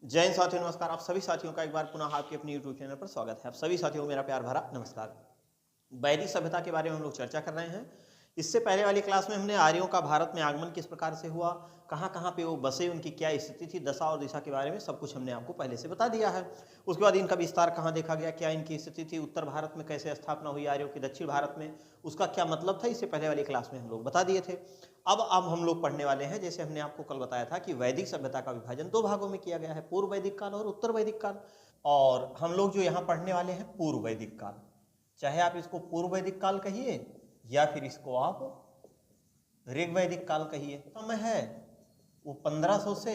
जय हिंद साथियों, नमस्कार। आप सभी साथियों का एक बार पुनः आपके अपने YouTube चैनल पर स्वागत है। आप सभी साथियों को मेरा प्यार भरा नमस्कार। वैदिक सभ्यता के बारे में हम लोग चर्चा कर रहे हैं। इससे पहले वाली क्लास में हमने आर्यों का भारत में आगमन किस प्रकार से हुआ, कहाँ कहाँ पे वो बसे, उनकी क्या स्थिति थी, दशा और दिशा के बारे में सब कुछ हमने आपको पहले से बता दिया है। उसके बाद इनका विस्तार कहाँ देखा गया, क्या इनकी स्थिति थी, उत्तर भारत में कैसे स्थापना हुई आर्यों की, दक्षिण भारत में उसका क्या मतलब था, इससे पहले वाली क्लास में हम लोग बता दिए थे। अब हम लोग पढ़ने वाले हैं, जैसे हमने आपको कल बताया था कि वैदिक सभ्यता का विभाजन दो भागों में किया गया है, पूर्व वैदिक काल और उत्तर वैदिक काल। और हम लोग जो यहाँ पढ़ने वाले हैं पूर्व वैदिक काल, चाहे आप इसको पूर्व वैदिक काल कहिए या फिर इसको आप ऋग वैदिक काल कहिए। समय है वो 1500 से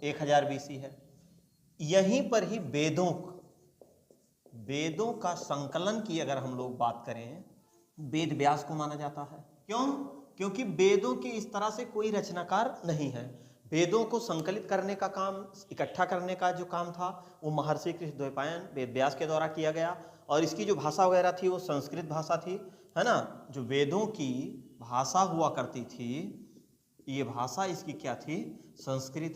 1000 BC है। यहीं पर ही वेदों का संकलन की अगर हम लोग बात करें, वेद व्यास को माना जाता है। क्यों? क्योंकि वेदों की इस तरह से कोई रचनाकार नहीं है। वेदों को संकलित करने का काम, इकट्ठा करने का जो काम था, वो महर्षि कृष्णद्वैपायन वेद व्यास के द्वारा किया गया। और इसकी जो भाषा वगैरह थी वो संस्कृत भाषा थी, है ना। जो वेदों की भाषा हुआ करती थी, ये भाषा इसकी क्या थी? संस्कृत।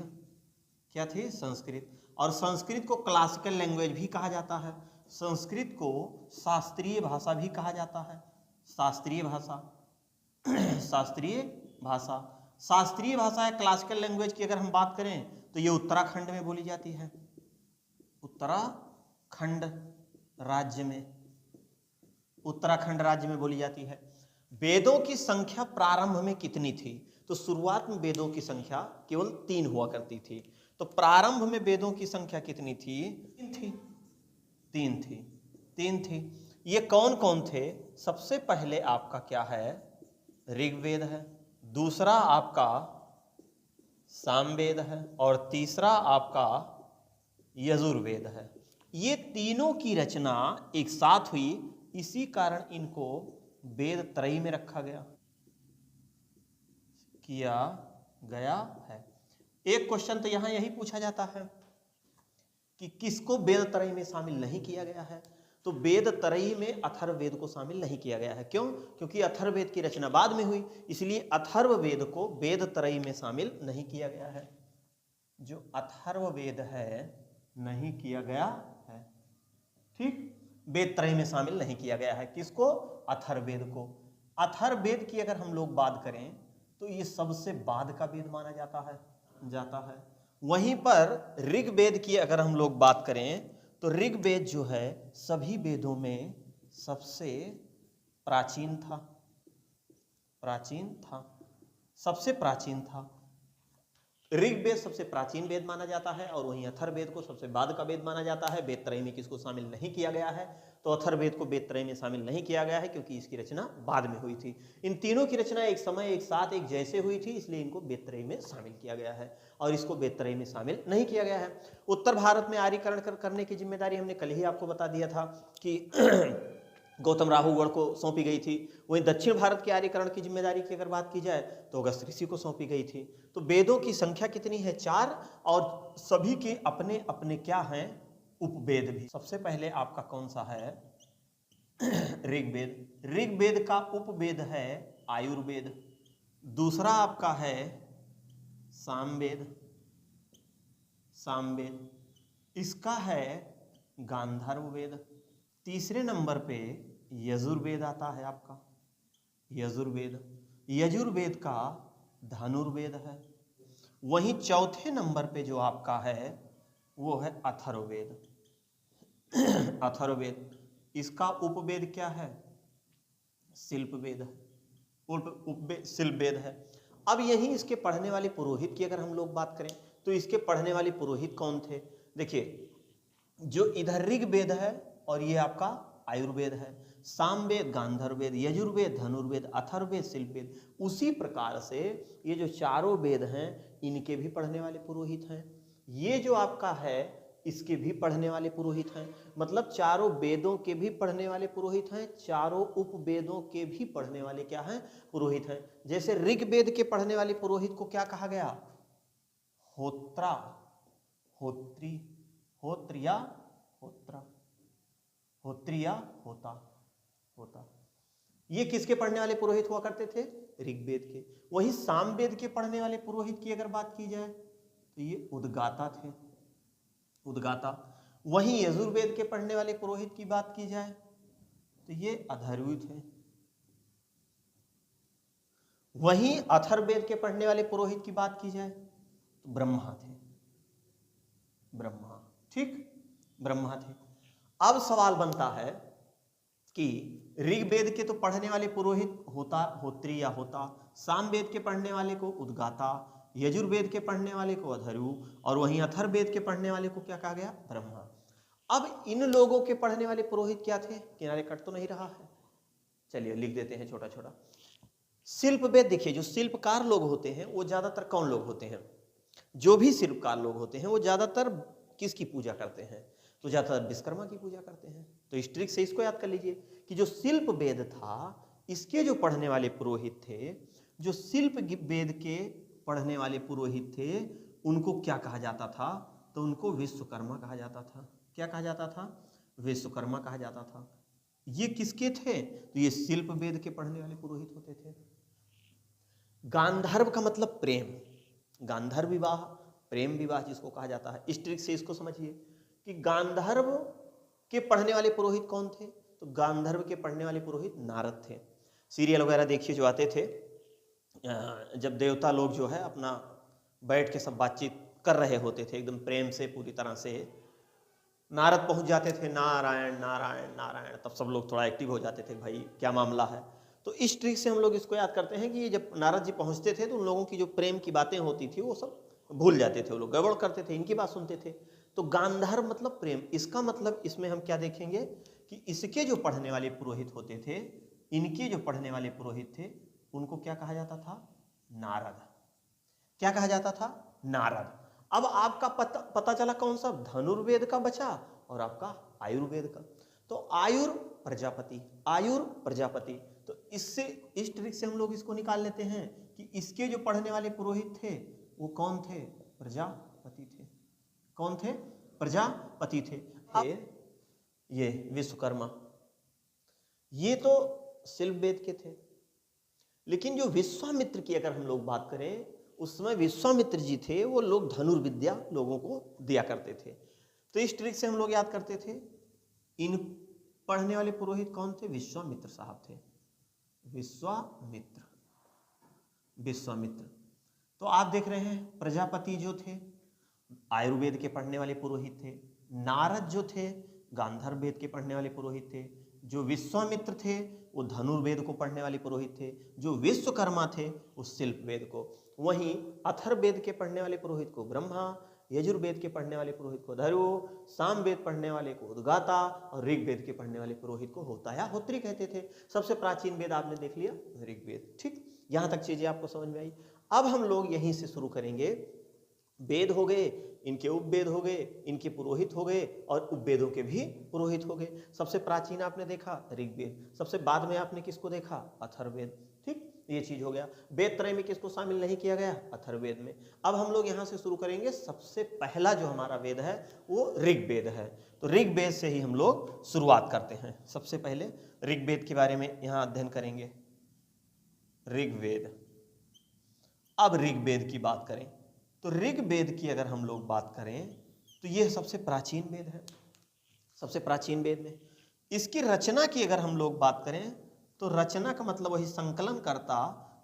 क्या थी? संस्कृत। और संस्कृत को क्लासिकल लैंग्वेज भी कहा जाता है, संस्कृत को शास्त्रीय भाषा भी कहा जाता है। शास्त्रीय भाषा शास्त्रीय भाषा शास्त्रीय भाषा है। क्लासिकल लैंग्वेज की अगर हम बात करें तो ये उत्तराखंड में बोली जाती है, उत्तराखंड राज्य में बोली जाती है। वेदों की संख्या प्रारंभ में कितनी थी? तो शुरुआत में वेदों की संख्या केवल 3 हुआ करती थी। तो प्रारंभ में वेदों की संख्या कितनी थी? 3 थी। ये कौन कौन थे? सबसे पहले आपका क्या है? ऋग्वेद है, दूसरा आपका सामवेद है, और तीसरा आपका यजुर्वेद है। ये तीनों की रचना एक साथ हुई, इसी कारण इनको वेद त्रयी में रखा गया है। एक क्वेश्चन तो यहां यही पूछा जाता है कि किसको वेद त्रयी में शामिल नहीं किया गया है। तो वेद त्रयी में अथर्ववेद को शामिल नहीं किया गया है। क्यों? क्योंकि अथर्ववेद की रचना बाद में हुई, इसलिए अथर्ववेद को वेद त्रयी में शामिल नहीं किया गया है। जो अथर्ववेद है नहीं किया गया है, ठीक। वेद त्रयी में शामिल नहीं किया गया है। किसको? अथर्ववेद को। अथर्ववेद की अगर हम लोग बात करें तो ये सबसे बाद का वेद माना जाता है। वहीं पर ऋग्वेद की अगर हम लोग बात करें तो ऋग्वेद जो है सभी वेदों में सबसे प्राचीन था। ऋग्वेद सबसे प्राचीन वेद माना जाता है, और वहीं अथर्ववेद को सबसे बाद का वेद माना जाता है। वेद त्रयी में किसको शामिल नहीं किया गया है? तो अथर्ववेद को वेद त्रयी में शामिल नहीं किया गया है, क्योंकि इसकी रचना बाद में हुई थी। इन तीनों की रचना एक समय, एक साथ, एक जैसे हुई थी, इसलिए इनको वेद त्रयी में शामिल किया गया है, और इसको वेद त्रयी में शामिल नहीं किया गया है। उत्तर भारत में आर्यीकरण करने की जिम्मेदारी हमने कल ही आपको बता दिया था कि गौतम राहुगढ़ को सौंपी गई थी। वहीं दक्षिण भारत के आर्यीकरण की जिम्मेदारी की अगर बात की जाए तो अगस्त ऋषि को सौंपी गई थी। तो वेदों की संख्या कितनी है? 4, और सभी के अपने अपने क्या हैं? उपवेद भी। सबसे पहले आपका कौन सा है? ऋग्वेद। ऋग्वेद का उपवेद है आयुर्वेद। दूसरा आपका है सामवेद। इसका है गांधर्व वेद। तीसरे नंबर पे यजुर्वेद आता है आपका, यजुर्वेद का धनुर्वेद है। वहीं चौथे नंबर पे जो आपका है वो है अथर्ववेद। इसका उपवेद क्या है? शिल्पवेद है। अब यही इसके पढ़ने वाले पुरोहित की अगर हम लोग बात करें तो इसके पढ़ने वाले पुरोहित कौन थे? देखिए, जो इधर ऋग्वेद है और ये आपका आयुर्वेद है, सामवेद गांधर्ववेद, यजुर्वेद धनुर्वेद, अथर्ववेद शिल्पवेद, उसी प्रकार से ये जो चारों वेद हैं इनके भी पढ़ने वाले पुरोहित हैं। ये जो आपका है इसके भी पढ़ने वाले पुरोहित हैं। मतलब चारों वेदों के भी पढ़ने वाले पुरोहित हैं, चारों उपवेदों के भी पढ़ने वाले क्या हैं? पुरोहित हैं। जैसे ऋग्वेद के पढ़ने वाले पुरोहित को क्या कहा गया? होत्रा, होत्री, होत्रिया, होता। ये किसके पढ़ने वाले पुरोहित हुआ करते थे? ऋग्वेद के। वही सामवेद के पढ़ने वाले पुरोहित की अगर बात की जाए तो ये उद्गाता थे, उद्गाता। वहीं यजुर्वेद के पढ़ने वाले पुरोहित की बात की जाए तो ये अथर्वी थे। वहीं अथर्ववेद के पढ़ने वाले पुरोहित की बात की जाए तो ब्रह्मा थे, ब्रह्मा, ठीक, ब्रह्मा थे। अब सवाल बनता है कि ऋग्वेद के तो पढ़ने वाले पुरोहित होता, होत्री या होता, सामवेद के पढ़ने वाले को उद्गाता, यजुर्वेद के पढ़ने वाले को अथर्व, और वहीं अथर्ववेद के पढ़ने वाले को क्या कहा गया, ब्रह्मा। अब इन लोगों के पढ़ने वाले पुरोहित क्या थे, किनारे कट तो नहीं रहा है, चलिए लिख देते हैं छोटा छोटा। शिल्पवेद, देखिए जो शिल्पकार लोग होते हैं वो ज्यादातर कौन लोग होते हैं, जो भी शिल्पकार लोग होते हैं वो ज्यादातर किसकी पूजा करते हैं, तो ज्यादातर विश्वकर्मा की पूजा करते हैं। तो इस ट्रिक से इसको याद कर लीजिए कि जो शिल्प वेद था इसके जो पढ़ने वाले पुरोहित थे, जो शिल्प वेद के पढ़ने वाले पुरोहित थे, उनको क्या कहा जाता था, तो उनको विश्वकर्मा कहा जाता था। क्या कहा जाता था, विश्वकर्मा कहा जाता था। ये किसके थे, तो ये शिल्प वेद के पढ़ने वाले पुरोहित होते थे। गांधर्व का मतलब प्रेम, गांधर्व विवाह, प्रेम विवाह जिसको कहा जाता है। इस ट्रिक से इसको समझिए कि गांधर्व के पढ़ने वाले पुरोहित कौन थे, तो गांधर्व के पढ़ने वाले पुरोहित नारद थे। सीरियल वगैरह देखिए जो आते थे, जब देवता लोग जो है अपना बैठ के सब बातचीत कर रहे होते थे एकदम प्रेम से पूरी तरह से, नारद पहुंच जाते थे, नारायण नारायण नारायण, तब सब लोग थोड़ा एक्टिव हो जाते थे, भाई क्या मामला है। तो इस ट्रिक से हम लोग इसको याद करते हैं कि जब नारद जी पहुंचते थे तो उन लोगों की जो प्रेम की बातें होती थी वो सब भूल जाते थे, वो लोग गड़बड़ करते थे, इनकी बात सुनते थे। तो गांधर्व मतलब प्रेम, इसका मतलब इसमें हम क्या देखेंगे कि इसके जो पढ़ने वाले पुरोहित होते थे, इनके जो पढ़ने वाले पुरोहित थे, उनको क्या कहा जाता था, नारद। क्या कहा जाता था, नारद। अब आपका पता चला कौन सा, धनुर्वेद का बचा और आपका आयुर्वेद का। तो आयुर प्रजापति, आयुर प्रजापति। तो इससे, इस ट्रिक से हम लोग इसको निकाल लेते हैं कि इसके जो पढ़ने वाले पुरोहित थे वो कौन थे, प्रजापति थे। कौन थे, प्रजापति थे। ये विश्वकर्मा, ये तो शिल्पवेद के थे। लेकिन जो विश्वामित्र की अगर हम लोग बात करें, उस समय विश्वामित्र जी थे, वो लोग धनुर्विद्या लोगों को दिया करते थे। तो इस ट्रिक से हम लोग याद करते थे, इन पढ़ने वाले पुरोहित कौन थे, विश्वामित्र साहब थे, विश्वामित्र, विश्वामित्र। तो आप देख रहे हैं प्रजापति जो थे आयुर्वेद के पढ़ने वाले पुरोहित थे, नारद जो थे गांधर्व वेद के पढ़ने वाले पुरोहित थे, जो विश्वामित्र थे वो धनुर्वेद को पढ़ने वाले पुरोहित थे, जो विश्वकर्मा थे वो शिल्प वेद को। वहीं अथर्ववेद के पढ़ने वाले पुरोहित को ब्रह्मा, यजुर्वेद के पढ़ने वाले पुरोहित को अथर्व, सामवेद पढ़ने वाले को उद्गाता और ऋग्वेद के पढ़ने वाले पुरोहित को होता या होत्री कहते थे। सबसे प्राचीन वेद आपने देख लिया ऋग्वेद, ठीक, यहां तक चीजें आपको समझ में आई। अब हम लोग यहीं से शुरू करेंगे, वेद हो गए, इनके उपवेद हो गए, इनके पुरोहित हो गए और उपवेदों के भी पुरोहित हो गए। सबसे प्राचीन आपने देखा ऋग्वेद, सबसे बाद में आपने किसको देखा, अथर्ववेद, ठीक, ये चीज हो गया। वेद त्रय में किसको शामिल नहीं किया गया, अथर्ववेद में। अब हम लोग यहां से शुरू करेंगे, सबसे पहला जो हमारा वेद है वो ऋग्वेद है। तो ऋग्वेद से ही हम लोग शुरुआत करते हैं। सबसे पहले ऋग्वेद के बारे में यहां अध्ययन करेंगे, ऋग्वेद। अब ऋग्वेद की बात करें तो ऋग्वेद की अगर हम लोग बात करें तो यह सबसे प्राचीन वेद है, सबसे प्राचीन वेद में। इसकी रचना की अगर हम लोग बात करें तो रचना का मतलब वही संकलन करता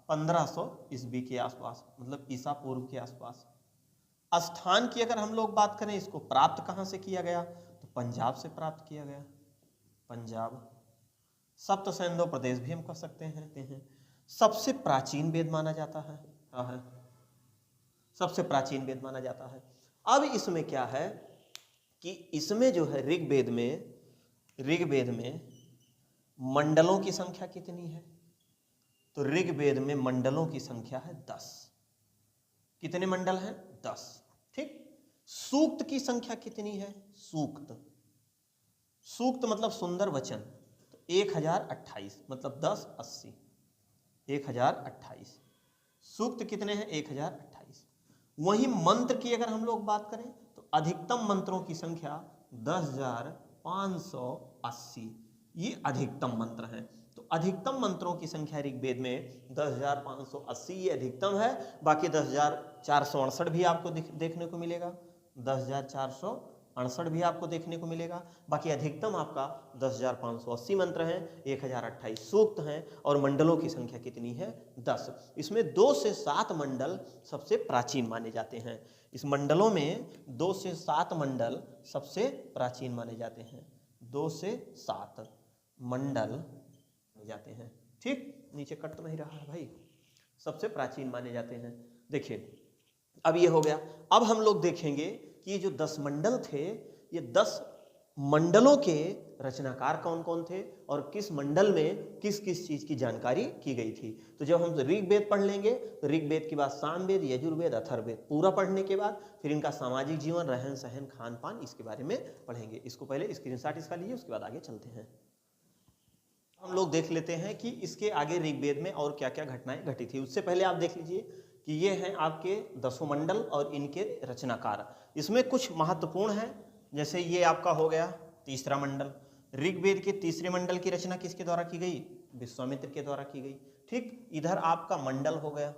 1500 ईस्वी के आसपास, मतलब ईसा पूर्व के आसपास। स्थान की अगर हम लोग बात करें, इसको प्राप्त कहां से किया गया, तो पंजाब से प्राप्त किया गया, पंजाब। सप्त सैंधव प्रदेश भी हम कह सकते हैं। सबसे प्राचीन वेद माना जाता है, सबसे प्राचीन वेद माना जाता है। अब इसमें क्या है कि इसमें जो है ऋग्वेद में मंडलों की संख्या कितनी है, तो ऋग्वेद में मंडलों की संख्या है 10। कितने मंडल हैं, 10, ठीक। सूक्त की संख्या कितनी है, सूक्त, सूक्त मतलब सुंदर वचन, तो 1028, मतलब 10 80, 1028। सूक्त कितने हैं, 1028। वहीं मंत्र की अगर हम लोग बात करें तो अधिकतम मंत्रों की संख्या 10,580, ये अधिकतम मंत्र हैं। तो अधिकतम मंत्रों की संख्या ऋग्वेद में 10,580 ये अधिकतम है। बाकी 10,468 भी आपको देखने को मिलेगा, 10,468 भी आपको देखने को मिलेगा। बाकी अधिकतम आपका 10,580 मंत्र हैं, 1,028 सूक्त हैं और मंडलों की संख्या कितनी है? 10। इसमें 2 से 7 मंडल सबसे प्राचीन माने जाते हैं। इस मंडलों में 2 से 7 मंडल सबसे प्राचीन माने जाते हैं। 2 से 7 मंडल माने जाते हैं। ठीक, नीचे कट तो नहीं रहा है भाई, सबसे प्राचीन माने जाते हैं। देखिए अब ये हो गया। अब हम लोग देखेंगे कि ये जो 10 मंडल थे, ये 10 मंडलों के रचनाकार कौन कौन थे और किस मंडल में किस किस चीज की जानकारी की गई थी। तो जब हम ऋग्वेद पढ़ लेंगे तो ऋग्वेद के बाद सामवेद, यजुर्वेद, अथर्ववेद पूरा पढ़ने के बाद फिर इनका सामाजिक जीवन, रहन सहन, खान पान, इसके बारे में पढ़ेंगे। इसको पहले स्क्रीनशॉट इसका लीजिए, उसके बाद आगे चलते हैं। हम लोग देख लेते हैं कि इसके आगे ऋग्वेद में और क्या क्या घटनाएं घटी थी। उससे पहले आप देख लीजिए कि ये हैं आपके 10 मंडल और इनके रचनाकार। इसमें कुछ महत्वपूर्ण है, जैसे ये आपका हो गया तीसरा मंडल। ऋग्वेद के तीसरे मंडल की रचना किसके द्वारा की गई? विश्वामित्र के द्वारा की गई। ठीक, इधर आपका मंडल हो गया,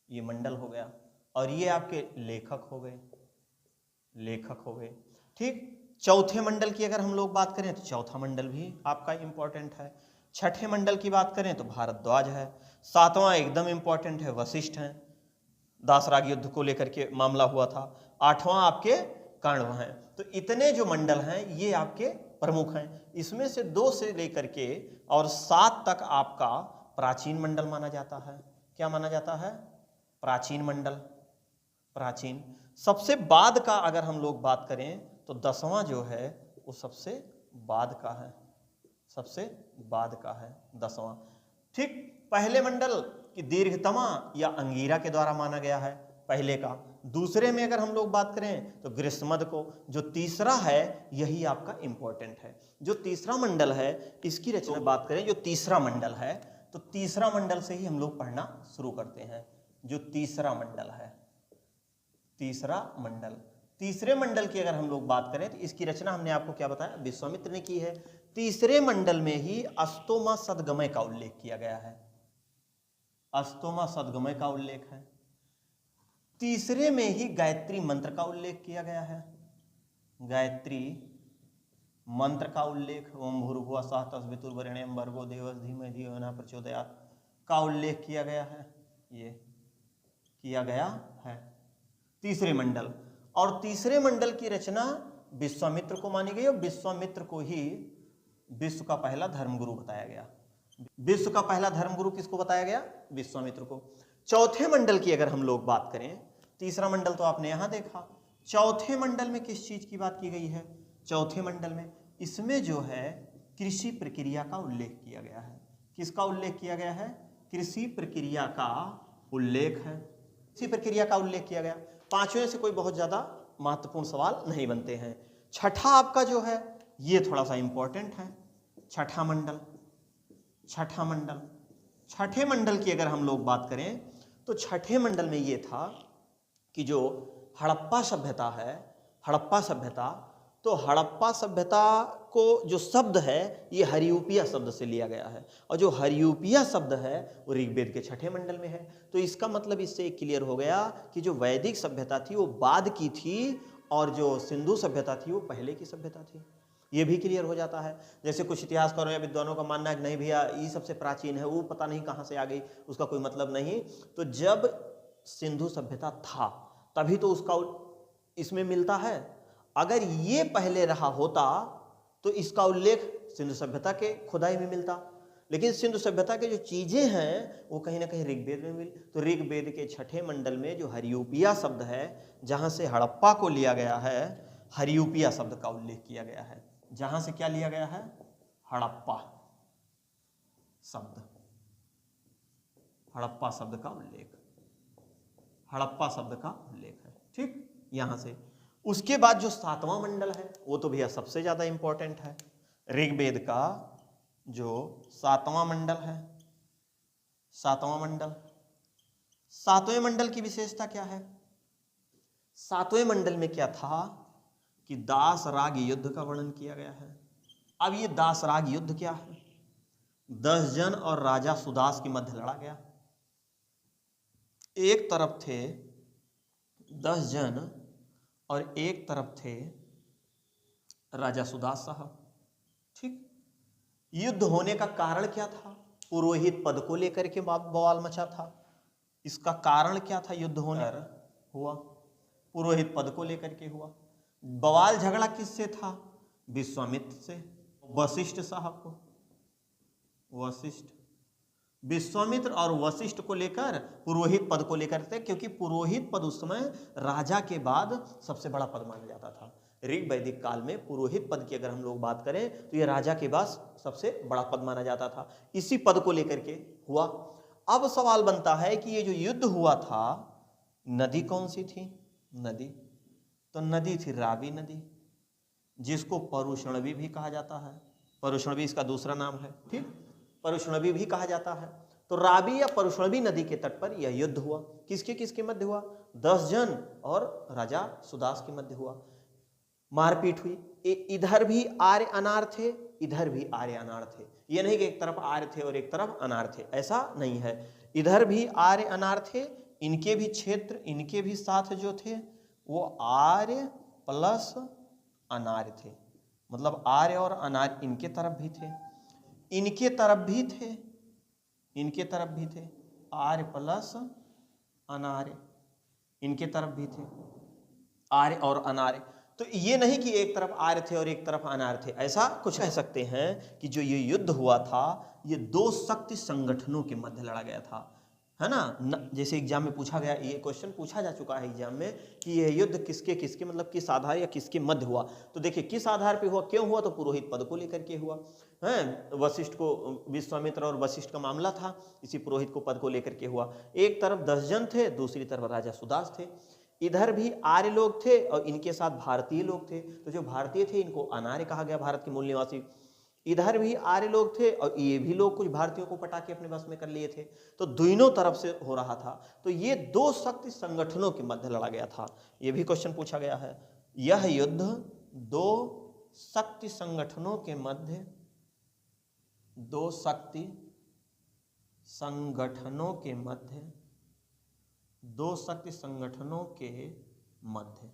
ये मंडल हो गया और ये आपके लेखक हो गए, लेखक हो गए। ठीक, चौथे मंडल की अगर हम लोग बात करें तो चौथा मंडल भी आपका इंपॉर्टेंट है। छठे मंडल की बात करें तो भारद्वाज है। सातवां एकदम इंपॉर्टेंट है, वशिष्ठ हैं, दासराग युद्ध को लेकर के मामला हुआ था। आठवां आपके कण्व हैं। तो इतने जो मंडल हैं ये आपके प्रमुख हैं। इसमें से 2 से लेकर के और 7 तक आपका प्राचीन मंडल माना जाता है। क्या माना जाता है? प्राचीन मंडल, प्राचीन। सबसे बाद का अगर हम लोग बात करें तो 10वां जो है वो सबसे बाद का है, सबसे बाद का है 10वां। ठीक, पहले मंडल की दीर्घतमा या अंगीरा के द्वारा माना गया है, पहले का। दूसरे में अगर हम लोग बात करें तो ग्रीष्मद को। जो तीसरा है यही आपका इंपॉर्टेंट है। जो तीसरा मंडल है इसकी रचना बात करें, जो तीसरा मंडल है तो तीसरा मंडल से ही हम लोग पढ़ना शुरू करते हैं। जो तीसरा मंडल है, तीसरा मंडल, तीसरे मंडल की अगर हम लोग बात करें तो इसकी रचना हमने आपको क्या बताया? विश्वामित्र ने की है। तीसरे मंडल में ही अस्तोमा सद्गमय का उल्लेख किया गया है, अस्तोमा सद्गमय का उल्लेख है। तीसरे में ही गायत्री मंत्र का उल्लेख किया गया है, गायत्री मंत्र का उल्लेख, ओम भूर्भुवः स्वः तस्वितुर्वरेण्यं भर्गो देवस्य धीमहि धियो यो नः प्रचोदयात् का उल्लेख किया गया है, ये किया गया है तीसरे मंडल। और तीसरे मंडल की रचना विश्वामित्र को मानी गई और विश्वामित्र को ही विश्व का पहला धर्मगुरु बताया गया। विश्व का पहला धर्मगुरु किसको बताया गया? विश्वामित्र को। चौथे मंडल की अगर हम लोग बात करें, तीसरा मंडल तो आपने यहां देखा, चौथे मंडल में किस चीज की बात की गई है? चौथे मंडल में इसमें जो है कृषि प्रक्रिया का उल्लेख किया गया है। किसका उल्लेख किया गया है? कृषि प्रक्रिया का उल्लेख है, कृषि प्रक्रिया का उल्लेख किया गया। पांचवें से कोई बहुत ज्यादा महत्वपूर्ण सवाल नहीं बनते हैं। छठा आपका जो है ये थोड़ा सा इंपॉर्टेंट है, छठा मंडल। छठा मंडल, छठे मंडल की अगर हम लोग बात करें तो छठे मंडल में ये था कि जो हड़प्पा सभ्यता है, हड़प्पा सभ्यता, तो हड़प्पा सभ्यता को जो शब्द है ये हरियूपिया शब्द से लिया गया है और जो हरियूपिया शब्द है वो ऋग्वेद के छठे मंडल में है। तो इसका मतलब इससे क्लियर हो गया कि जो वैदिक सभ्यता थी वो बाद की थी और जो सिंधु सभ्यता थी वो पहले की सभ्यता थी। ये भी क्लियर हो जाता है। जैसे कुछ इतिहासकारों या विद्वानों का मानना है कि नहीं भैया ये सबसे प्राचीन है, वो पता नहीं कहाँ से आ गई, उसका कोई मतलब नहीं। तो जब सिंधु सभ्यता था तभी तो उसका इसमें मिलता है। अगर ये पहले रहा होता तो इसका उल्लेख सिंधु सभ्यता के खुदाई में मिलता, लेकिन सिंधु सभ्यता के जो चीजें हैं वो कहीं ना कहीं ऋग्वेद में मिली। तो ऋग्वेद के छठे मंडल में जो हरियूपिया शब्द है, जहां से हड़प्पा को लिया गया है, हरियूपिया शब्द का उल्लेख किया गया है। जहां से क्या लिया गया है? हड़प्पा शब्द, हड़प्पा शब्द का उल्लेख, हड़प्पा शब्द का उल्लेख है। ठीक, यहां से। उसके बाद जो सातवां मंडल है वो तो भैया सबसे ज्यादा इंपॉर्टेंट है। ऋग्वेद का जो सातवां मंडल है, सातवां मंडल, सातवें मंडल की विशेषता क्या है? सातवें मंडल में क्या था कि दास राग युद्ध का वर्णन किया गया है। अब ये दास राग युद्ध क्या है? 10 जन और राजा सुदास के मध्य लड़ा गया। एक तरफ थे 10 जन और एक तरफ थे राजा सुदास साहब। ठीक, युद्ध होने का कारण क्या था? पुरोहित पद को लेकर के बवाल मचा था। इसका कारण क्या था? युद्ध होने हुआ पुरोहित पद को लेकर के हुआ। बवाल झगड़ा किससे था? विश्वामित्र से, वशिष्ठ साहब को। विश्वामित्र और वशिष्ठ को लेकर पुरोहित पद को लेकर थे, क्योंकि पुरोहित पद उस समय राजा के बाद सबसे बड़ा पद माना जाता था। ऋग वैदिक काल में पुरोहित पद की अगर हम लोग बात करें तो यह राजा के बाद सबसे बड़ा पद माना जाता था। इसी पद को लेकर के हुआ। अब सवाल बनता है कि ये जो युद्ध हुआ था, नदी कौन सी थी? नदी तो नदी थी रावी नदी, जिसको परुष्णवी भी कहा जाता है। परुष्णवी इसका दूसरा नाम है। ठीक, परुष्णवी भी कहा जाता है। तो रावी या परुष्णवी नदी के तट पर यह युद्ध हुआ। किसके किसके मध्य हुआ? 10 जन और राजा सुदास के मध्य हुआ। मारपीट हुई। इधर भी आर्य अनार थे, इधर भी आर्य अनार थे। ये नहीं कि एक तरफ आर्य थे और एक तरफ अनार थे, ऐसा नहीं है। इधर भी आर्य अनार थे, इनके भी क्षेत्र, इनके भी साथ जो थे वो आर्य प्लस अनार्य थे। मतलब आर्य और अनार्य इनके तरफ भी थे, इनके तरफ भी थे, इनके तरफ भी थे। आर्य प्लस अनार्य इनके तरफ भी थे, आर्य और अनार्य। तो ये नहीं कि एक तरफ आर्य थे और एक तरफ अनार्य थे, ऐसा कुछ कह सकते हैं कि जो ये युद्ध हुआ था ये 2 शक्ति संगठनों के मध्य लड़ा गया था, है ना। जैसे एग्जाम में पूछा गया, ये क्वेश्चन पूछा जा चुका है एग्जाम में कि यह युद्ध किसके किसके मतलब किस आधार या किसके मध्य हुआ। तो देखिए किस आधार पे हुआ, क्यों हुआ? तो पुरोहित पद को लेकर के हुआ है। वशिष्ठ को, विश्वामित्र और वशिष्ठ का मामला था, इसी पुरोहित को पद को लेकर के हुआ। एक तरफ 10 जन थे, दूसरी तरफ राजा सुदास थे। इधर भी आर्य लोग थे और इनके साथ भारतीय लोग थे। तो जो भारतीय थे इनको अनार्य कहा गया, भारत के मूल निवासी। इधर भी आर्य लोग थे और ये भी लोग कुछ भारतीयों को पटा के अपने बस में कर लिए थे। तो दोनों तरफ से हो रहा था। तो ये 2 शक्ति संगठनों के मध्य लड़ा गया था। ये भी क्वेश्चन पूछा गया है। यह युद्ध 2 शक्ति संगठनों के मध्य, 2 शक्ति संगठनों के मध्य, 2 शक्ति संगठनों के मध्य,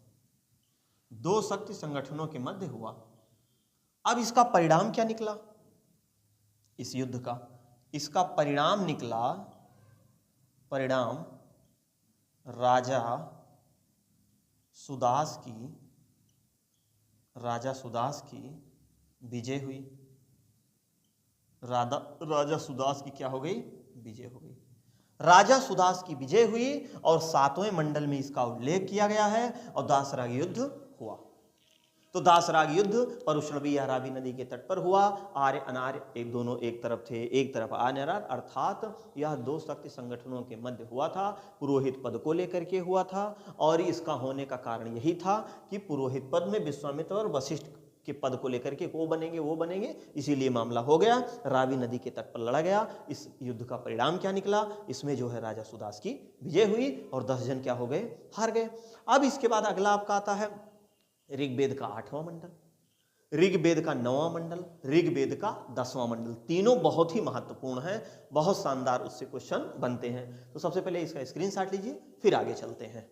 2 शक्ति संगठनों के मध्य हुआ। अब इसका परिणाम क्या निकला इस युद्ध का? इसका परिणाम निकला, परिणाम राजा सुदास की विजय हुई। राजा सुदास की क्या हो गई? विजय हो गई। राजा सुदास की विजय हुई और 7वें मंडल में इसका उल्लेख किया गया है और दासराग युद्ध हुआ। तो दासराग युद्ध परुष्णवी या रावी नदी के तट पर हुआ। आर्य अनार्य एक दोनों एक तरफ थे, एक तरफ अनार्य, अर्थात यह 2 शक्ति संगठनों के मध्य हुआ था। पुरोहित पद को लेकर के हुआ था और इसका होने का कारण यही था कि पुरोहित पद में विश्वामित्र और वशिष्ठ के पद को लेकर के वो बनेंगे, इसीलिए मामला हो गया। रावी नदी के तट पर लड़ा गया। इस युद्ध का परिणाम क्या निकला? इसमें जो है राजा सुदास की विजय हुई और 10 जन क्या हो गए? हार गए। अब इसके बाद अगला आपका आता है ऋग्वेद का 8वां मंडल, ऋग्वेद का 9वां मंडल, ऋग्वेद का 10वां मंडल। तीनों बहुत ही महत्वपूर्ण हैं, बहुत शानदार उससे क्वेश्चन बनते हैं। तो सबसे पहले इसका स्क्रीनशॉट लीजिए, फिर आगे चलते हैं।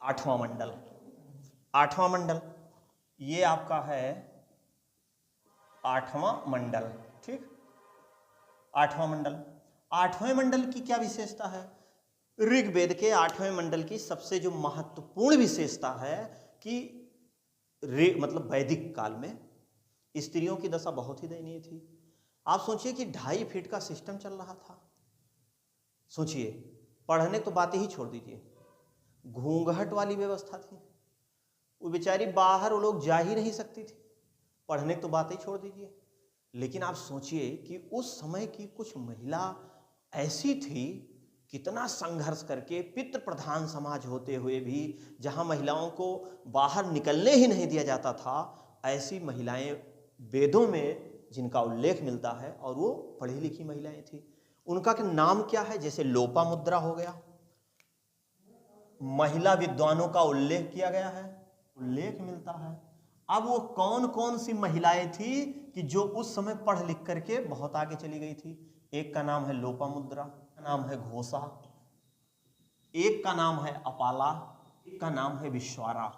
8वां मंडल, 8वां मंडल ये आपका है 8वां मंडल। ठीक, 8वां मंडल। 8वें मंडल की क्या विशेषता है? ऋग्वेद के 8वें मंडल की सबसे जो महत्वपूर्ण विशेषता है कि मतलब वैदिक काल में स्त्रियों की दशा बहुत ही दयनीय थी। आप सोचिए कि 2.5 फीट का सिस्टम चल रहा था। सोचिए, पढ़ने तो बातें ही छोड़ दीजिए, घूंघट वाली व्यवस्था थी। वो बेचारी बाहर वो लोग जा ही नहीं सकती थी, पढ़ने तो बातें ही छोड़ दीजिए। लेकिन आप सोचिए कि उस समय की कुछ महिला ऐसी थी, कितना संघर्ष करके, पितृ प्रधान समाज होते हुए भी जहां महिलाओं को बाहर निकलने ही नहीं दिया जाता था, ऐसी महिलाएं वेदों में जिनका उल्लेख मिलता है और वो पढ़ी लिखी महिलाएं थी। उनका नाम क्या है? जैसे लोपामुद्रा हो गया, महिला विद्वानों का उल्लेख किया गया है, उल्लेख मिलता है। अब वो कौन कौन सी महिलाएं थी कि जो उस समय पढ़ लिख करके बहुत आगे चली गई थी? एक का नाम है लोपामुद्रा, का नाम है घोषा, एक का नाम है अपाला, एक का नाम है विश्वारा।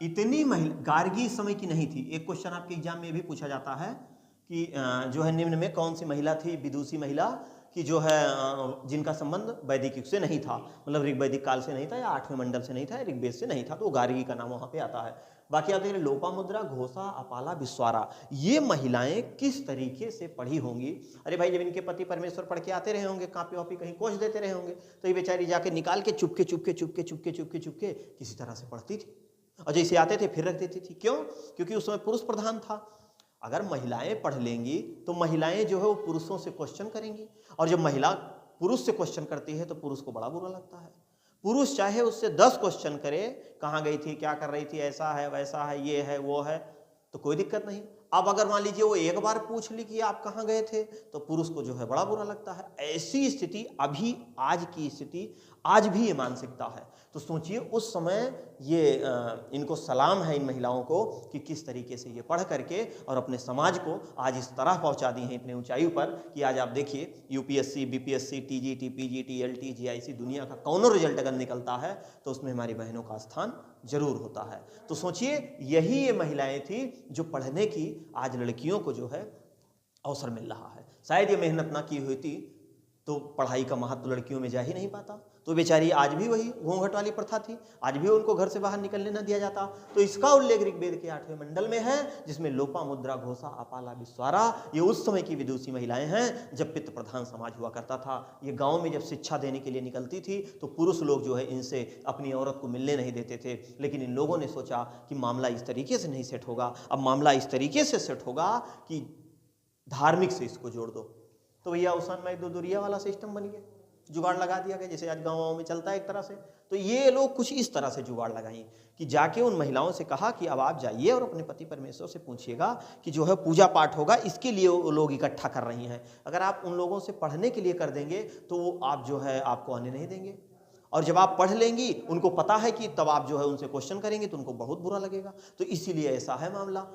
इतनी महिला गार्गी इस समय की नहीं थी। एक क्वेश्चन आपके एग्जाम में भी पूछा जाता है कि जो है निम्न में कौन सी महिला थी विदुषी महिला कि जो है जिनका संबंध वैदिक युग से नहीं था, मतलब ऋग्वैदिक काल से नहीं था या 8वें मंडल से नहीं था या ऋग्वेद से नहीं था, तो गार्गी का नाम वहां पे आता है। बाकी आप देख रहे लोपामुद्रा, घोषा, अपाला, विश्वारा, ये महिलाएं किस तरीके से पढ़ी होंगी? अरे भाई जब इनके पति परमेश्वर पढ़ के आते रहे होंगे, कापी वापी कहीं कोच देते रहे होंगे, तो ये बेचारी जाके निकाल के चुपके चुपके चुपके चुपके चुपके चुपके किसी तरह से पढ़ती थी और जैसे आते थे फिर रख देती थी। क्यों? क्योंकि उस समय पुरुष प्रधान था। अगर महिलाएं पढ़ लेंगी तो महिलाएं जो है वो पुरुषों से क्वेश्चन करेंगी, और जब महिला पुरुष से क्वेश्चन करती है तो पुरुष को बड़ा बुरा लगता है। पुरुष चाहे उससे 10 क्वेश्चन करे, कहाँ गई थी, क्या कर रही थी, ऐसा है वैसा है, ये है वो है, तो कोई दिक्कत नहीं। अब अगर मान लीजिए वो एक बार पूछ ली कि आप कहाँ गए थे, तो पुरुष को जो है बड़ा बुरा लगता है। ऐसी स्थिति अभी आज की स्थिति, आज भी ये मानसिकता है। तो सोचिए उस समय ये इनको सलाम है इन महिलाओं को कि किस तरीके से ये पढ़ करके और अपने समाज को आज इस तरह पहुंचा दी है इतने ऊंचाई पर कि आज आप देखिए UPSC, BPSC, TGT, PGT, LT, GIC, दुनिया का कौनो रिजल्ट अगर निकलता है तो उसमें हमारी बहनों का स्थान जरूर होता है। तो सोचिए यही ये महिलाएं थी जो पढ़ने की आज लड़कियों को जो है अवसर मिल रहा है। शायद ये मेहनत ना की हुई थी तो पढ़ाई का महत्व लड़कियों में जा ही नहीं पाता। तो बेचारी आज भी वही घूंघट वाली प्रथा थी, आज भी उनको घर से बाहर निकलने न दिया जाता। तो इसका उल्लेख ऋग्वेद के 8वें मंडल में है, जिसमें लोपामुद्रा, घोषा, अपाला, विश्वारा ये उस समय की विदुषी महिलाएं हैं जब पितृ प्रधान समाज हुआ करता था। ये गांव में जब शिक्षा देने के लिए निकलती थी तो पुरुष लोग जो है इनसे अपनी औरत को मिलने नहीं देते थे, लेकिन इन लोगों ने सोचा कि मामला इस तरीके से नहीं सेट होगा, अब मामला इस तरीके से सेट होगा कि धार्मिक से इसको जोड़ दो। तो भैया उसान में दुरिया वाला सिस्टम बन गया, जुगाड़ लगा दिया गया, जैसे आज गाँव में चलता है एक तरह से। तो ये लोग कुछ इस तरह से जुगाड़ लगाई कि जाके उन महिलाओं से कहा कि अब आप जाइए और अपने पति परमेश्वर से पूछिएगा कि जो है पूजा पाठ होगा, इसके लिए वो लोग इकट्ठा कर रही हैं। अगर आप उन लोगों से पढ़ने के लिए कर देंगे तो वो आप जो है आपको आने नहीं देंगे, और जब आप पढ़ लेंगी उनको पता है कि तब आप जो है उनसे क्वेश्चन करेंगे तो उनको बहुत बुरा लगेगा। तो इसीलिए ऐसा है मामला।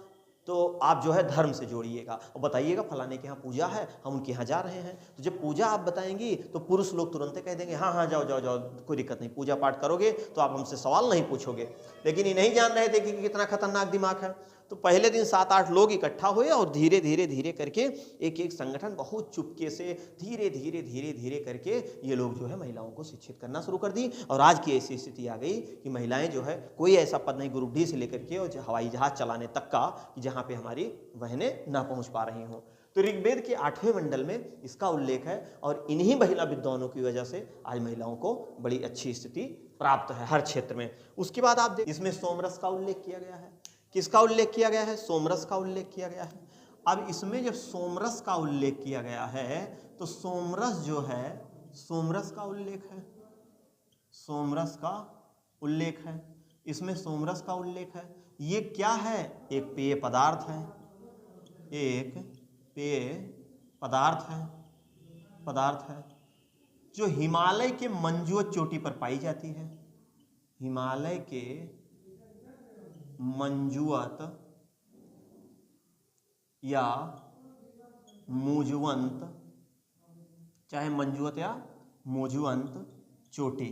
तो आप जो है धर्म से जोड़िएगा और बताइएगा फलाने के यहाँ पूजा है, हम उनके यहाँ जा रहे हैं। तो जब पूजा आप बताएंगी तो पुरुष लोग तुरंत कह देंगे हाँ हाँ जाओ जाओ जाओ, कोई दिक्कत नहीं, पूजा पाठ करोगे तो आप हमसे सवाल नहीं पूछोगे। लेकिन ये नहीं जान रहे थे कि कितना खतरनाक दिमाग है। तो पहले दिन 7-8 लोग इकट्ठा हुए और धीरे धीरे धीरे करके एक एक संगठन बहुत चुपके से धीरे धीरे धीरे धीरे करके ये लोग जो है महिलाओं को शिक्षित करना शुरू कर दी। और आज की ऐसी स्थिति आ गई कि महिलाएं जो है कोई ऐसा पद नहीं, ग्रुप डी से लेकर के और हवाई जहाज चलाने तक का, कि जहाँ पे हमारी बहनें ना पहुँच पा रही हों। तो ऋग्वेद के 8वें मंडल में इसका उल्लेख है और इन्हीं महिला विद्वानों की वजह से आज महिलाओं को बड़ी अच्छी स्थिति प्राप्त है हर क्षेत्र में। उसके बाद आप देख इसमें सोमरस का उल्लेख किया गया है। किसका उल्लेख किया गया है? सोमरस का उल्लेख किया गया है। अब इसमें जब सोमरस का उल्लेख किया गया है तो सोमरस जो है, सोमरस का उल्लेख है, सोमरस का उल्लेख है, इसमें सोमरस का उल्लेख है। ये क्या है? एक पेय पदार्थ है, एक पेय पदार्थ है, पदार्थ है जो हिमालय के मंजुवत चोटी पर पाई जाती है। हिमालय के मंजुवत या मुजवंत, चाहे मंजुवत या मुजवंत चोटी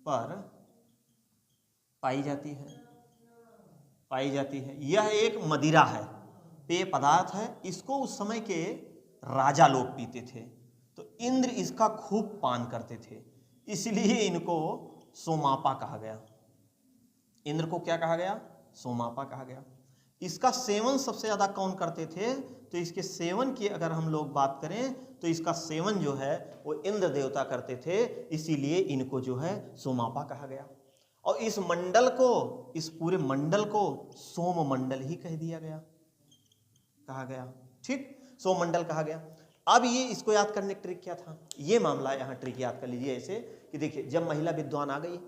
पर पाई जाती है, पाई जाती है। यह एक मदिरा है, पेय पदार्थ है। इसको उस समय के राजा लोग पीते थे, तो इंद्र इसका खूब पान करते थे, इसलिए इनको सोमापा कहा गया। इंद्र को क्या कहा गया? सोमापा कहा गया। इसका सेवन सबसे ज्यादा कौन करते थे? तो इसके सेवन की अगर हम लोग बात करें तो इसका सेवन जो है वो इंद्र देवता करते थे, इसीलिए इनको जो है सोमापा कहा गया। और इस मंडल को, इस पूरे मंडल को सोम मंडल ही कह दिया गया, कहा गया। ठीक, सोम मंडल कहा गया। अब ये इसको याद करने का ट्रिक क्या था? ये मामला यहाँ ट्रिक याद कर लीजिए ऐसे कि देखिए जब महिला विद्वान आ गई,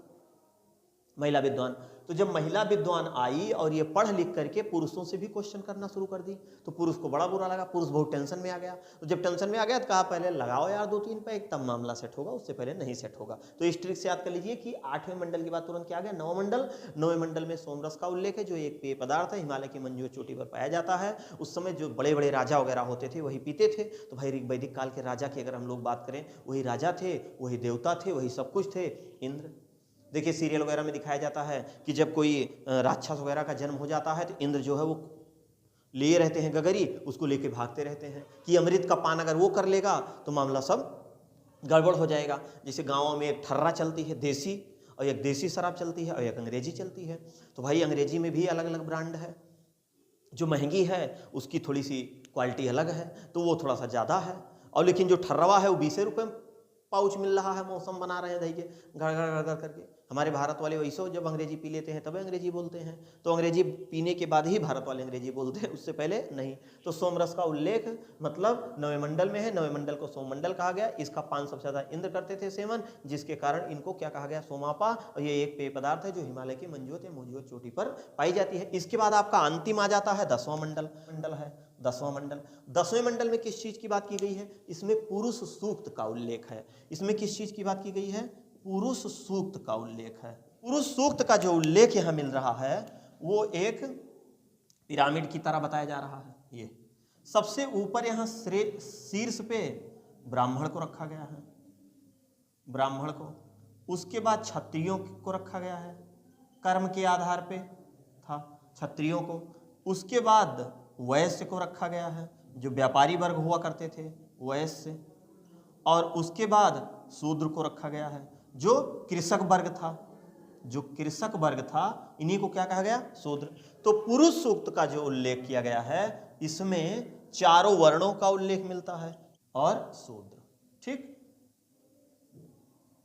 महिला विद्वान। तो जब महिला विद्वान आई और ये पढ़ लिख करके पुरुषों से भी क्वेश्चन करना शुरू कर दी तो पुरुष को बड़ा बुरा लगा, पुरुष बहुत टेंशन में आ गया। तो जब टेंशन में आ गया तो कहा पहले लगाओ यार 2-3 पैक तब मामला सेट होगा, उससे पहले नहीं सेट होगा। तो इस ट्रिक से याद कर लीजिए कि 8वें मंडल के बाद तुरंत क्या आ गया, 9वां मंडल। 9वें मंडल में सोमरस का उल्लेख है जो एक पेय पदार्थ है, हिमालय की मंजू चोटी पर पाया जाता है। उस समय जो बड़े बड़े राजा वगैरह होते थे वही पीते थे। तो भाई ऋग वैदिक काल के राजा की अगर हम लोग बात करें, वही राजा थे, वही देवता थे, वही सब कुछ थे, इंद्र। देखिए सीरियल वगैरह में दिखाया जाता है कि जब कोई राक्षस वगैरह का जन्म हो जाता है तो इंद्र जो है वो लिए रहते हैं गगरी, उसको लेके भागते रहते हैं कि अमृत का पान अगर वो कर लेगा तो मामला सब गड़बड़ हो जाएगा। जैसे गाँव में एक ठर्रा चलती है देसी, और एक देसी शराब चलती है और एक अंग्रेजी चलती है। तो भाई अंग्रेजी में भी अलग अलग ब्रांड है, जो महंगी है उसकी थोड़ी सी क्वालिटी अलग है तो वो थोड़ा सा ज़्यादा है, और लेकिन जो ठर्रवा है वो 20 रुपये पाउच मिल रहा है, मौसम बना रहे हैं दही के गड़ गड़ गड़ करके। हमारे भारत वाले वैसे जब अंग्रेजी पी लेते हैं तब अंग्रेजी बोलते हैं, तो अंग्रेजी पीने के बाद ही भारत वाले अंग्रेजी बोलते हैं, उससे पहले नहीं। तो सोमरस का उल्लेख मतलब 9वें मंडल में है, 9वें मंडल को सोममंडल कहा गया। इसका पान सबसे ज़्यादा इंद्र करते थे सेवन, जिसके कारण इनको क्या कहा गया, सोमापा। और ये एक पेय पदार्थ है जो हिमालय की मंजूत या मौजूद चोटी पर पाई जाती है। इसके बाद आपका अंतिम आ जाता है 10वां मंडल है, 10वां मंडल। 10वें मंडल में किस चीज की बात की गई है, इसमें पुरुष सूक्त का उल्लेख है। इसमें किस चीज की बात की गई है, पुरुष सूक्त का उल्लेख है। पुरुष सूक्त का जो उल्लेख यहां मिल रहा है वो एक पिरामिड की तरह बताया जा रहा है। ये सबसे ऊपर यहां शीर्ष पे ब्राह्मण को रखा गया है, ब्राह्मण को। उसके बाद क्षत्रियों को रखा गया है, कर्म के आधार पे था क्षत्रियों को। उसके बाद वैश्य को रखा गया है, जो व्यापारी वर्ग हुआ करते थे वैश्य। और उसके बाद शूद्र को रखा गया है, जो कृषक वर्ग था, जो कृषक वर्ग था, इन्हीं को क्या कहा गया, शूद्र। तो पुरुष सूक्त का जो उल्लेख किया गया है इसमें चारों वर्णों का उल्लेख मिलता है और शूद्र। ठीक,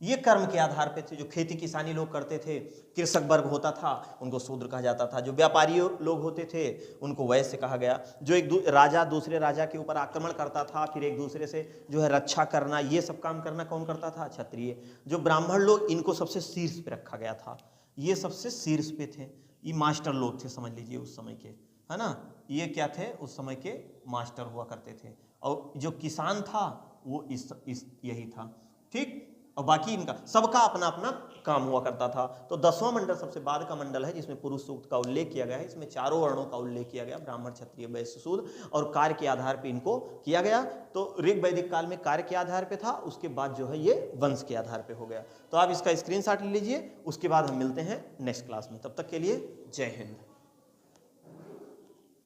ये कर्म के आधार पे थे। जो खेती किसानी लोग करते थे, कृषक वर्ग होता था, उनको शूद्र कहा जाता था। जो व्यापारी लोग होते थे उनको वैश्य कहा गया। जो एक राजा दूसरे राजा के ऊपर आक्रमण करता था, फिर एक दूसरे से जो है रक्षा करना, ये सब काम करना कौन करता था, क्षत्रिय। जो ब्राह्मण लोग, इनको सबसे शीर्ष पे रखा गया था, ये सबसे शीर्ष पे थे। ये मास्टर लोग थे समझ लीजिए उस समय के, है ना। ये क्या थे, उस समय के मास्टर हुआ करते थे। और जो किसान था वो इस यही था। ठीक, और बाकी इनका सबका अपना अपना काम हुआ करता था। तो 10वां मंडल सबसे बाद का मंडल है जिसमें पुरुष सूक्त का उल्लेख किया गया है। इसमें चारों वर्णों का उल्लेख किया गया, ब्राह्मण क्षत्रिय वैश्य शूद्र, और कार्य के आधार पे इनको किया गया। तो ऋग वैदिक काल में कार्य के आधार पे था, उसके बाद जो है ये वंश के आधार पे हो गया। तो आप इसका स्क्रीनशॉट ले लीजिए, उसके बाद हम मिलते हैं नेक्स्ट क्लास में। तब तक के लिए जय हिंद।